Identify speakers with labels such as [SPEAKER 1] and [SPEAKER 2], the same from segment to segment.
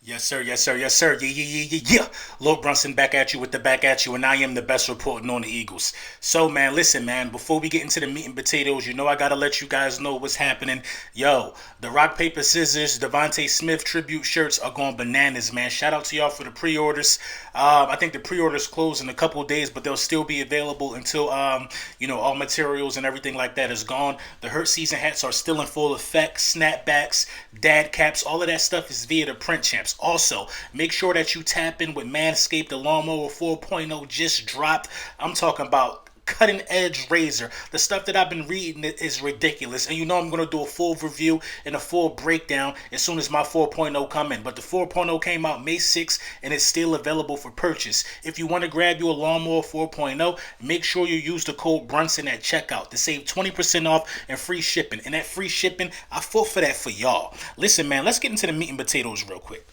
[SPEAKER 1] Yes, sir. Yes, sir. Yes, sir. Yeah, yeah, yeah, yeah, yeah. Lord Brunson back at you with the back at you, and I am the best reporting on the Eagles. So, man, listen, man, before we get into the meat and potatoes, I got to let you guys know what's happening. Yo, the Rock, Paper, Scissors, Devontae Smith tribute shirts are going bananas, man. Shout out to y'all for the pre orders. I think the pre orders close in a couple of days, but they'll still be available until, all materials and everything like that is gone. The Hurt season hats are still in full effect. Snapbacks, dad caps, all of that stuff is via the print champs. Also, make sure that you tap in with Manscaped. The Lawnmower 4.0 just dropped. I'm talking about cutting edge razor. The stuff that I've been reading is ridiculous, and I'm going to do a full review and a full breakdown as soon as my 4.0 come in. But the 4.0 came out May 6th and it's still available for purchase. If you want to grab you a Lawnmower 4.0, make sure you use the code Brunson at checkout to save 20% off and free shipping. And that free shipping, I fought for that for y'all. Listen, man, let's get into the meat and potatoes real quick.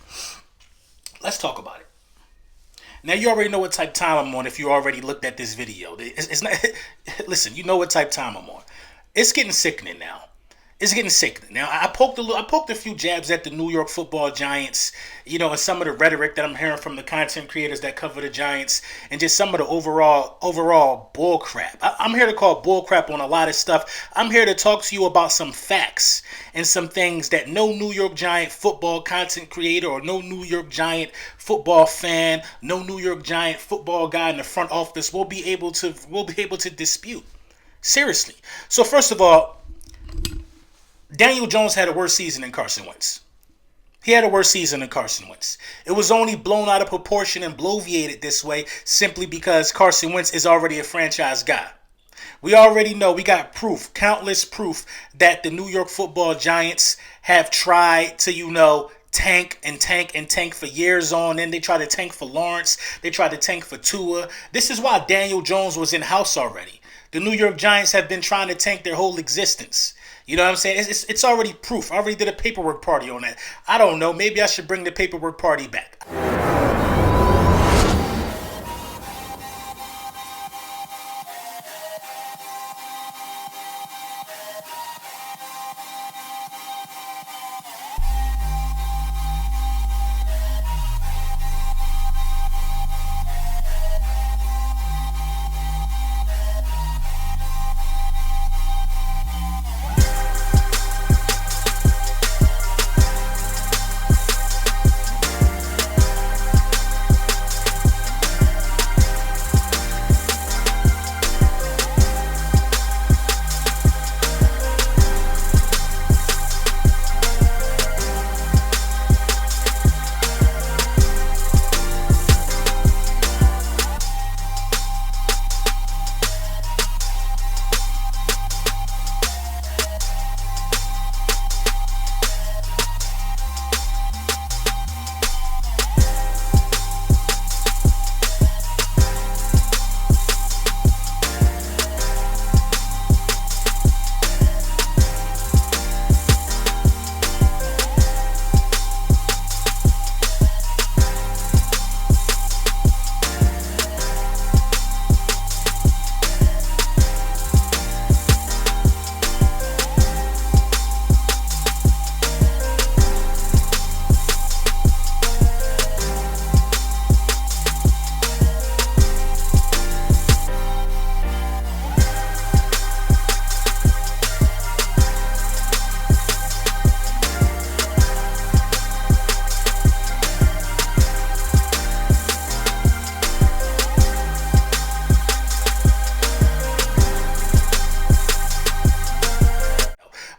[SPEAKER 1] Let's talk about it. Now, you already know what type of time I'm on if you already looked at this video. It's not. Listen, you know what type of time I'm on. It's getting sickening now. It's getting sickening. Now, I poked a few jabs at the New York Football Giants, and some of the rhetoric that I'm hearing from the content creators that cover the Giants, and just some of the overall bull crap. I'm here to call bull crap on a lot of stuff. I'm here to talk to you about some facts and some things that no New York Giant football content creator or no New York Giant football fan, no New York Giant football guy in the front office will be able to dispute. Seriously. So first of all, Daniel Jones had a worse season than Carson Wentz. He had a worse season than Carson Wentz. It was only blown out of proportion and bloviated this way simply because Carson Wentz is already a franchise guy. We already know, we got proof, countless proof, that the New York Football Giants have tried to, tank and tank and tank for years on end. They tried to tank for Lawrence. They tried to tank for Tua. This is why Daniel Jones was in house already. The New York Giants have been trying to tank their whole existence. You know what I'm saying? It's already proof. I already did a paperwork party on that. I don't know. Maybe I should bring the paperwork party back.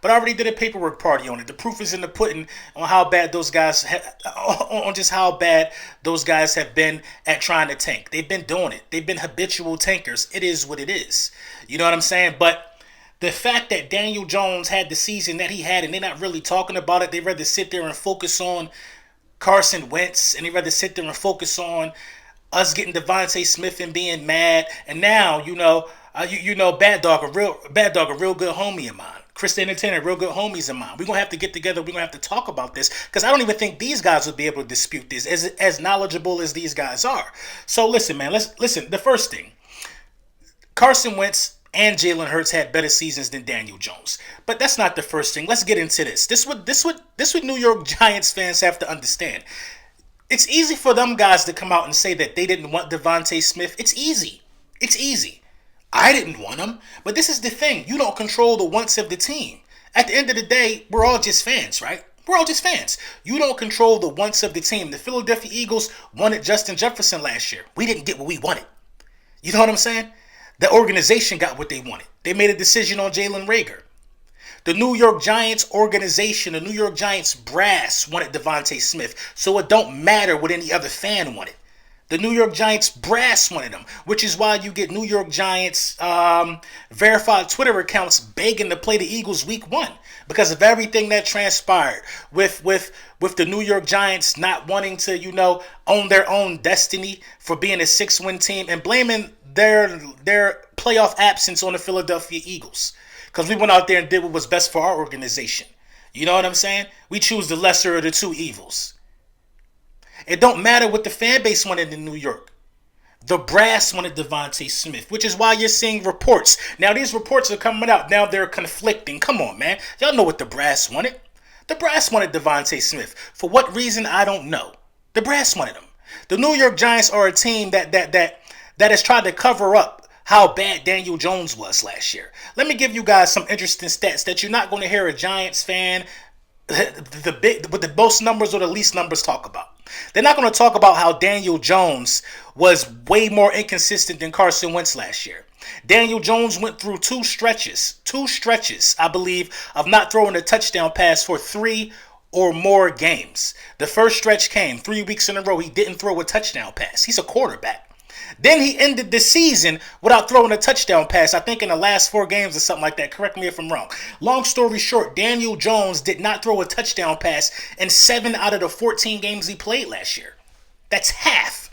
[SPEAKER 1] But I already did a paperwork party on it. The proof is in the pudding on how bad those guys, on just how bad those guys have been at trying to tank. They've been doing it. They've been habitual tankers. It is what it is. You know what I'm saying? But the fact that Daniel Jones had the season that he had, and they're not really talking about it, they'd rather sit there and focus on Carson Wentz, and they'd rather sit there and focus on us getting Devontae Smith and being mad. And now, Baddog, a real good homie of mine. Chris the Entertainer, real good homies of mine. We're going to have to get together. We're going to have to talk about this because I don't even think these guys would be able to dispute this as knowledgeable as these guys are. So listen, man. Listen. The first thing, Carson Wentz and Jalen Hurts had better seasons than Daniel Jones. But that's not the first thing. Let's get into this. This what New York Giants fans have to understand. It's easy for them guys to come out and say that they didn't want Devontae Smith. It's easy. It's easy. I didn't want him. But this is the thing. You don't control the wants of the team. At the end of the day, we're all just fans, right? We're all just fans. You don't control the wants of the team. The Philadelphia Eagles wanted Justin Jefferson last year. We didn't get what we wanted. You know what I'm saying? The organization got what they wanted. They made a decision on Jalen Reagor. The New York Giants organization, the New York Giants brass wanted Devontae Smith. So it don't matter what any other fan wanted. The New York Giants brass wanted him, which is why you get New York Giants verified Twitter accounts begging to play the Eagles week 1 because of everything that transpired with the New York Giants not wanting to, own their own destiny for being a 6-win team and blaming their playoff absence on the Philadelphia Eagles. Because we went out there and did what was best for our organization. You know what I'm saying? We choose the lesser of the two evils. It don't matter what the fan base wanted in New York. The brass wanted Devontae Smith, which is why you're seeing reports. Now, these reports are coming out. Now they're conflicting. Come on, man. Y'all know what the brass wanted. The brass wanted Devontae Smith. For what reason, I don't know. The brass wanted him. The New York Giants are a team that has tried to cover up how bad Daniel Jones was last year. Let me give you guys some interesting stats that you're not going to hear a Giants fan with the most numbers or the least numbers talk about. They're not going to talk about how Daniel Jones was way more inconsistent than Carson Wentz last year. Daniel Jones went through two stretches, I believe, of not throwing a touchdown pass for 3 or more games. The first stretch came 3 weeks in a row. He didn't throw a touchdown pass. He's a quarterback. Then he ended the season without throwing a touchdown pass, I think in the last 4 games or something like that. Correct me if I'm wrong. Long story short, Daniel Jones did not throw a touchdown pass in 7 out of the 14 games he played last year. That's half.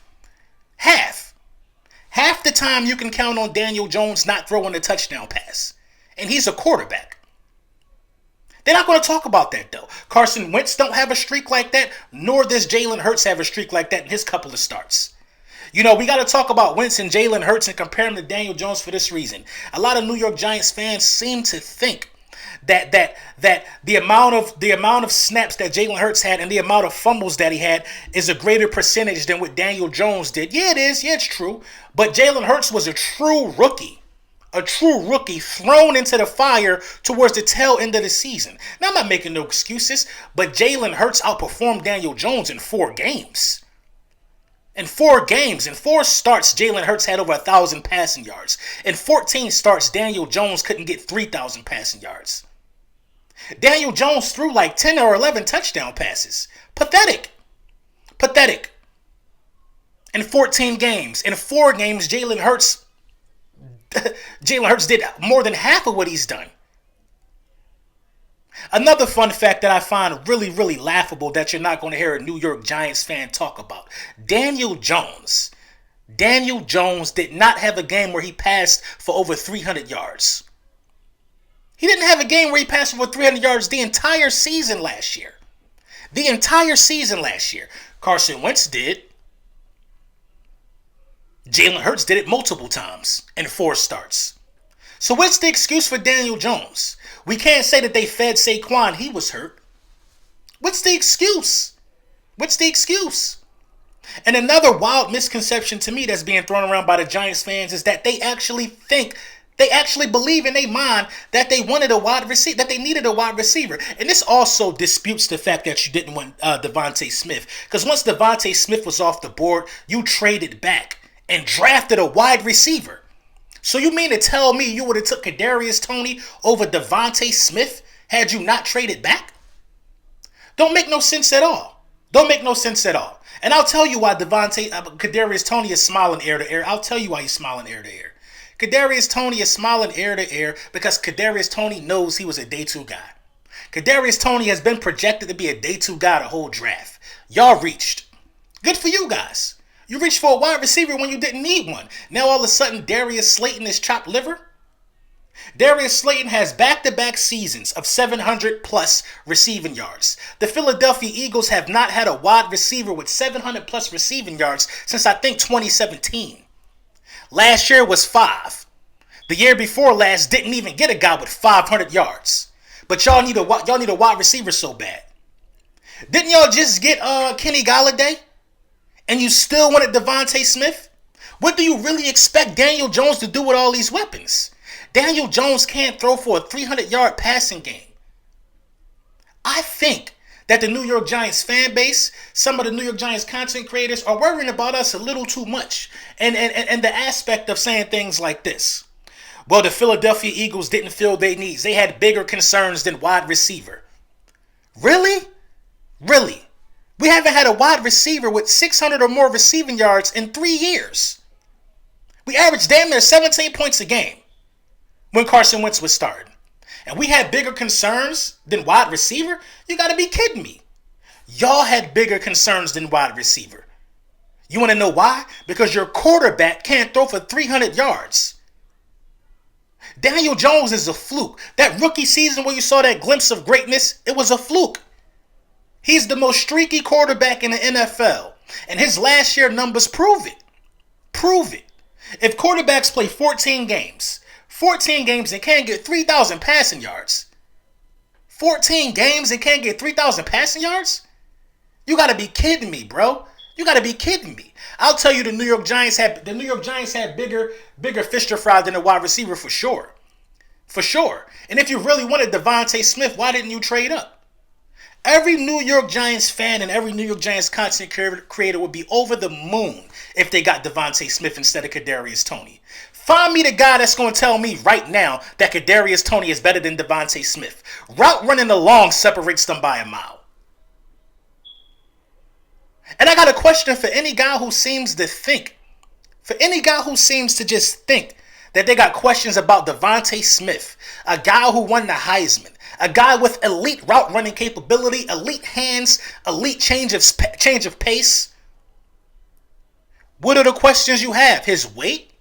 [SPEAKER 1] Half the time you can count on Daniel Jones not throwing a touchdown pass. And he's a quarterback. They're not going to talk about that, though. Carson Wentz don't have a streak like that, nor does Jalen Hurts have a streak like that in his couple of starts. We got to talk about Wentz and Jalen Hurts and compare him to Daniel Jones for this reason. A lot of New York Giants fans seem to think that the amount of snaps that Jalen Hurts had and the amount of fumbles that he had is a greater percentage than what Daniel Jones did. Yeah, it is. Yeah, it's true. But Jalen Hurts was a true rookie thrown into the fire towards the tail end of the season. Now, I'm not making no excuses, but Jalen Hurts outperformed Daniel Jones in 4 games. In 4 games, in 4 starts, Jalen Hurts had over 1,000 passing yards. In 14 starts, Daniel Jones couldn't get 3,000 passing yards. Daniel Jones threw like 10 or 11 touchdown passes. Pathetic. In 14 games. In 4 games, Jalen Hurts did more than half of what he's done. Another fun fact that I find really, really laughable that you're not going to hear a New York Giants fan talk about. Daniel Jones did not have a game where he passed for over 300 yards. He didn't have a game where he passed for over 300 yards the entire season last year. Carson Wentz did. Jalen Hurts did it multiple times in 4 starts. So what's the excuse for Daniel Jones? We can't say that they fed Saquon. He was hurt. What's the excuse? And another wild misconception to me that's being thrown around by the Giants fans is that they actually believe in their mind that they wanted a wide receiver, that they needed a wide receiver. And this also disputes the fact that you didn't want Devontae Smith. Because once Devontae Smith was off the board, you traded back and drafted a wide receiver. So you mean to tell me you would have took Kadarius Toney over Devontae Smith had you not traded back? Don't make no sense at all. And I'll tell you why Kadarius Toney is smiling ear to ear. I'll tell you why he's smiling ear to ear. Kadarius Toney is smiling ear to ear because Kadarius Toney knows he was a day 2 guy. Kadarius Toney has been projected to be a day 2 guy the whole draft. Y'all reached. Good for you guys. You reached for a wide receiver when you didn't need one. Now all of a sudden Darius Slayton is chopped liver? Darius Slayton has back-to-back seasons of 700-plus receiving yards. The Philadelphia Eagles have not had a wide receiver with 700-plus receiving yards since I think 2017. Last year was 5. The year before last didn't even get a guy with 500 yards. But y'all need a wide receiver so bad. Didn't y'all just get Kenny Golladay? And you still wanted Devontae Smith? What do you really expect Daniel Jones to do with all these weapons? Daniel Jones can't throw for a 300-yard passing game. I think that the New York Giants fan base, some of the New York Giants content creators are worrying about us a little too much. And the aspect of saying things like this. Well, the Philadelphia Eagles didn't fill their needs. They had bigger concerns than wide receiver. Really? Really? We haven't had a wide receiver with 600 or more receiving yards in 3 years. We averaged damn near 17 points a game when Carson Wentz was starting. And we had bigger concerns than wide receiver? You got to be kidding me. Y'all had bigger concerns than wide receiver. You want to know why? Because your quarterback can't throw for 300 yards. Daniel Jones is a fluke. That rookie season where you saw that glimpse of greatness, it was a fluke. He's the most streaky quarterback in the NFL. And his last year numbers prove it. Prove it. If quarterbacks play 14 games and can't get 3,000 passing yards, 14 games and can't get 3,000 passing yards? You got to be kidding me, bro. You got to be kidding me. I'll tell you the New York Giants had bigger fish to fry than a wide receiver for sure. For sure. And if you really wanted Devontae Smith, why didn't you trade up? Every New York Giants fan and every New York Giants content creator would be over the moon if they got Devontae Smith instead of Kadarius Toney. Find me the guy that's going to tell me right now that Kadarius Toney is better than Devontae Smith. Route running along separates them by a mile. And I got a question for any guy who seems to think, for any guy who seems to just think that they got questions about Devontae Smith, a guy who won the Heisman, a guy with elite route running capability, elite hands, elite change of pace. What are the questions you have? His weight?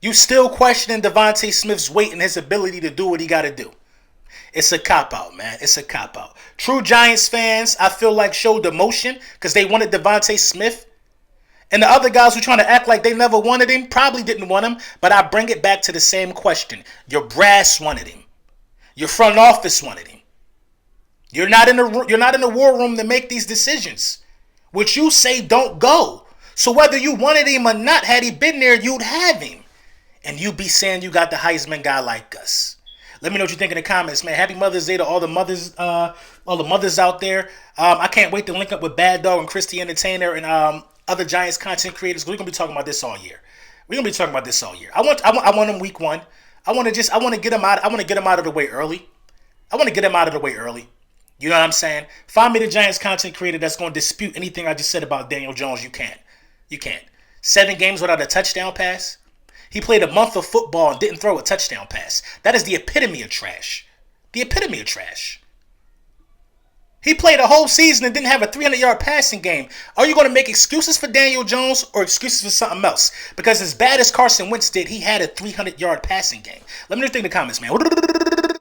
[SPEAKER 1] You still questioning Devontae Smith's weight and his ability to do what he got to do. It's a cop-out, man. It's a cop-out. True Giants fans, I feel like, showed emotion because they wanted Devontae Smith. And the other guys who trying to act like they never wanted him probably didn't want him. But I bring it back to the same question. Your brass wanted him. Your front office wanted him. You're not in the war room to make these decisions. What you say don't go. So whether you wanted him or not, had he been there, you'd have him. And you'd be saying you got the Heisman guy like us. Let me know what you think in the comments, man. Happy Mother's Day to all the mothers out there. I can't wait to link up with Baddog and Christy Entertainer and other Giants content creators. We're gonna be talking about this all year. I want them week 1. I want to get them out. I want to get them out of the way early. You know what I'm saying? Find me the Giants content creator that's going to dispute anything I just said about Daniel Jones. You can't. 7 games without a touchdown pass. He played a month of football and didn't throw a touchdown pass. That is the epitome of trash. He played a whole season and didn't have a 300-yard passing game. Are you going to make excuses for Daniel Jones or excuses for something else? Because as bad as Carson Wentz did, he had a 300-yard passing game. Let me know what you think in the comments, man.